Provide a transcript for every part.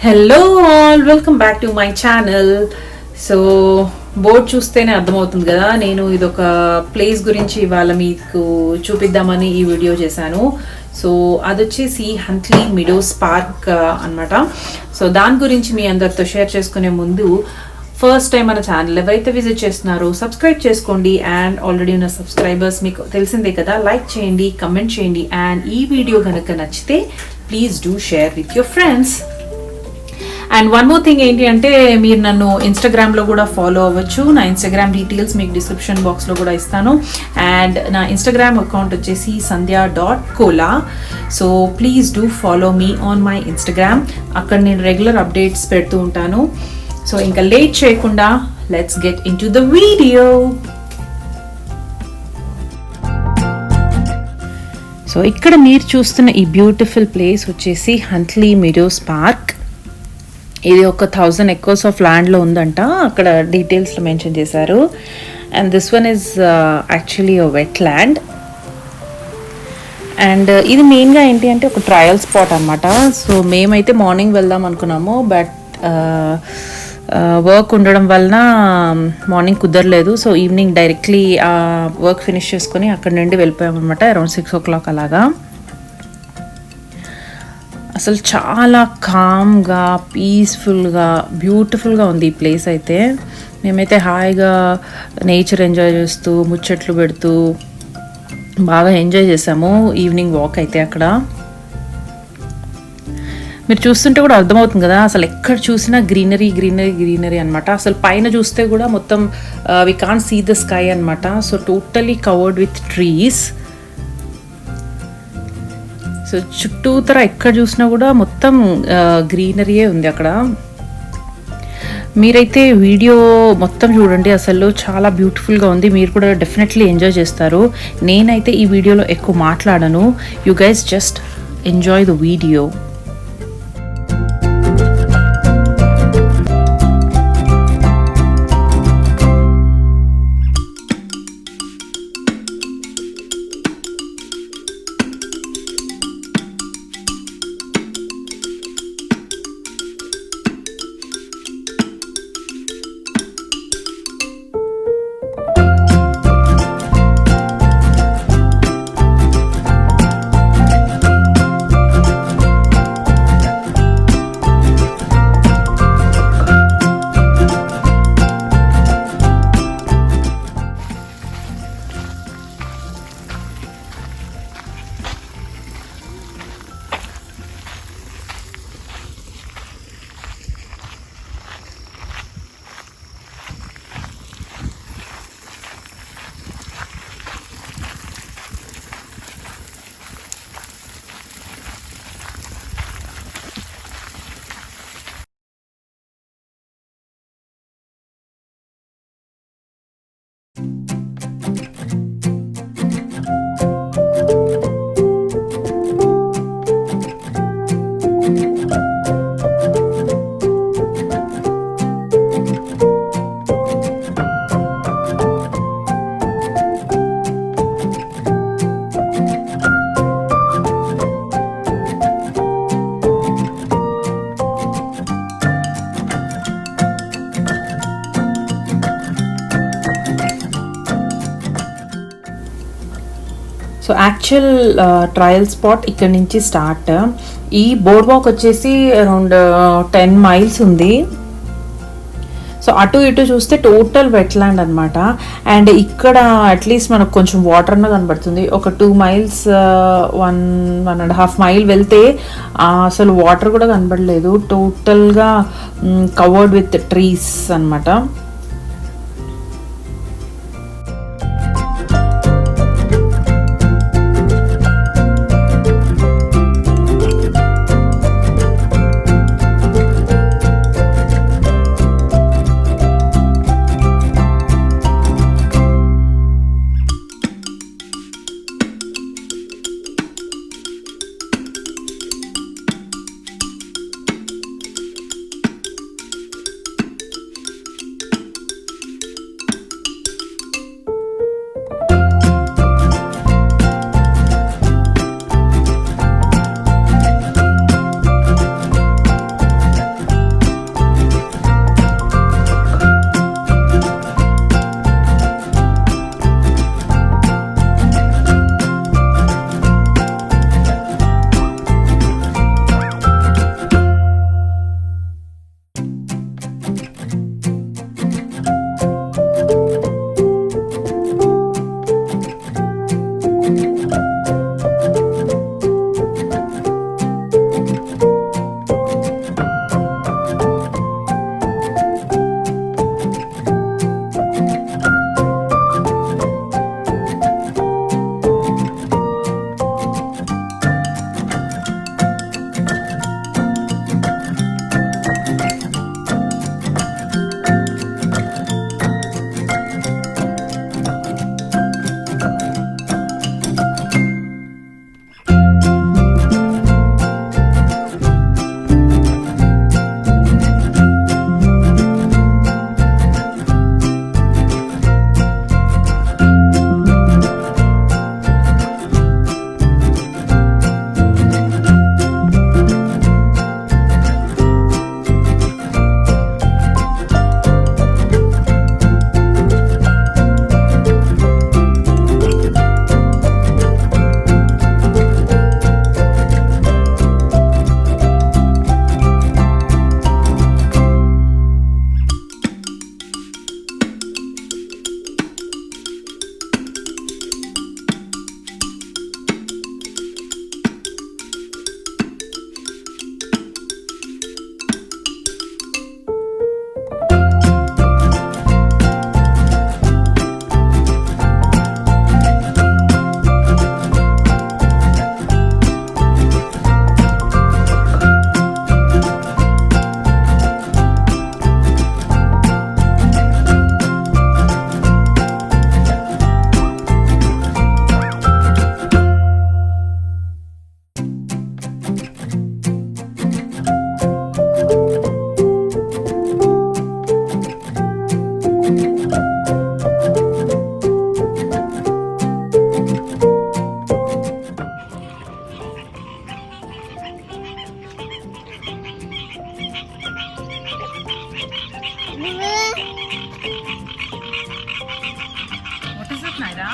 Hello all, welcome back to my channel. So board చూస్తేనే అర్థమవుతుంది కదా, నేను ఇదొక ప్లేస్ గురించి ఇవాళ మీకు చూపిద్దామని ఈ వీడియో చేశాను. సో అది వచ్చేసి హంట్లీ మీడోస్ పార్క్ అనమాట. సో దాని గురించి మీ అందరితో షేర్ చేసుకునే ముందు ఫస్ట్ టైం మన ఛానల్ ఎవరైతే విజిట్ చేస్తున్నారో సబ్స్క్రైబ్ చేసుకోండి. అండ్ ఆల్రెడీ ఉన్న సబ్స్క్రైబర్స్ మీకు తెలిసిందే కదా, లైక్ చేయండి, కమెంట్ చేయండి. అండ్ ఈ వీడియో కనుక నచ్చితే please do share with your friends. And one more thing ఏంటి అంటే, మీరు నన్ను ఇన్స్టాగ్రామ్లో కూడా ఫాలో అవ్వచ్చు. నా ఇన్స్టాగ్రామ్ డీటెయిల్స్ మీకు డిస్క్రిప్షన్ బాక్స్లో కూడా ఇస్తాను. అండ్ నా ఇన్స్టాగ్రామ్ అకౌంట్ వచ్చేసి సంధ్య.కోలా. So please do follow me on my Instagram. అక్కడ నేను రెగ్యులర్ అప్డేట్స్ పెడుతూ ఉంటాను. సో ఇంకా లేట్ చేయకుండా let's get in to the video. So ఇక్కడ మీరు చూస్తున్న ఈ బ్యూటిఫుల్ ప్లేస్ వచ్చేసి హంట్లీ మీడోస్ పార్క్. ఇది ఒక 1000 acres ఆఫ్ ల్యాండ్లో ఉందంట, అక్కడ డీటెయిల్స్లో మెన్షన్ చేశారు. And this one is actually wetland. అండ్ ఇది మెయిన్గా ఏంటి అంటే ఒక ట్రయల్ స్పాట్ అనమాట. సో మేమైతే మార్నింగ్ వెళ్దాం అనుకున్నాము, బట్ వర్క్ ఉండడం వలన మార్నింగ్ కుదరలేదు. So evening directly work finish చేసుకొని అక్కడ నుండి వెళ్ళిపోయాం అనమాట, అరౌండ్ 6 o'clock అలాగా. అసలు చాలా కామ్గా, పీస్ఫుల్గా, బ్యూటిఫుల్గా ఉంది ఈ ప్లేస్ అయితే. మేమైతే హాయిగా నేచర్ ఎంజాయ్ చేస్తూ, ముచ్చట్లు పెడుతూ బాగా ఎంజాయ్ చేసాము ఈవినింగ్ వాక్ అయితే. అక్కడ మీరు చూస్తుంటే కూడా అర్థమవుతుంది కదా, అసలు ఎక్కడ చూసినా గ్రీనరీ గ్రీనరీ గ్రీనరీ అనమాట. అసలు పైన చూస్తే కూడా మొత్తం we can't see the sky అనమాట. So totally covered with trees. So చుట్టూతర ఎక్కడ చూసినా కూడా మొత్తం గ్రీనరీయే ఉంది అక్కడ. మీరైతే వీడియో మొత్తం చూడండి, అసలు చాలా బ్యూటిఫుల్గా ఉంది. మీరు కూడా డెఫినెట్లీ ఎంజాయ్ చేస్తారు. నేనైతే ఈ వీడియోలో ఎక్కువ మాట్లాడను. You guys just enjoy the video. So actual trial spot ఇక్కడ నుంచి స్టార్ట్. ఈ బోర్డ్ వాక్ వచ్చేసి అరౌండ్ 10 miles ఉంది. సో అటు ఇటు చూస్తే టోటల్ వెట్ ల్యాండ్ అనమాట. అండ్ ఇక్కడ అట్లీస్ట్ మనకు కొంచెం వాటర్ అన్న కనబడుతుంది. ఒక 2 miles 1.5 mile వెళ్తే అసలు వాటర్ కూడా కనబడలేదు. టోటల్గా కవర్డ్ విత్ ట్రీస్ అనమాట. ఎక్కడున్నాయిరా?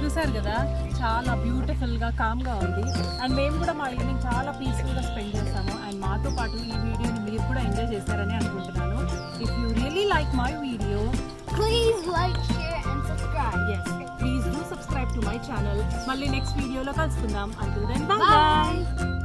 చూసారు కదా, చాలా బ్యూటిఫుల్గా కామ్గా ఉంది. అండ్ మేము కూడా మా ఈవినింగ్ చాలా పీస్ఫుల్గా స్పెండ్ చేస్తాము. అండ్ మాతో పాటు ఈ వీడియోని మీరు కూడా ఎంజాయ్ చేస్తారని అనుకుంటున్నాను. If you really like my video, please like, share and subscribe. yes, please do subscribe to my channel. మళ్ళీ నెక్స్ట్ వీడియోలో కలుసుకుందాం. Until then, bye.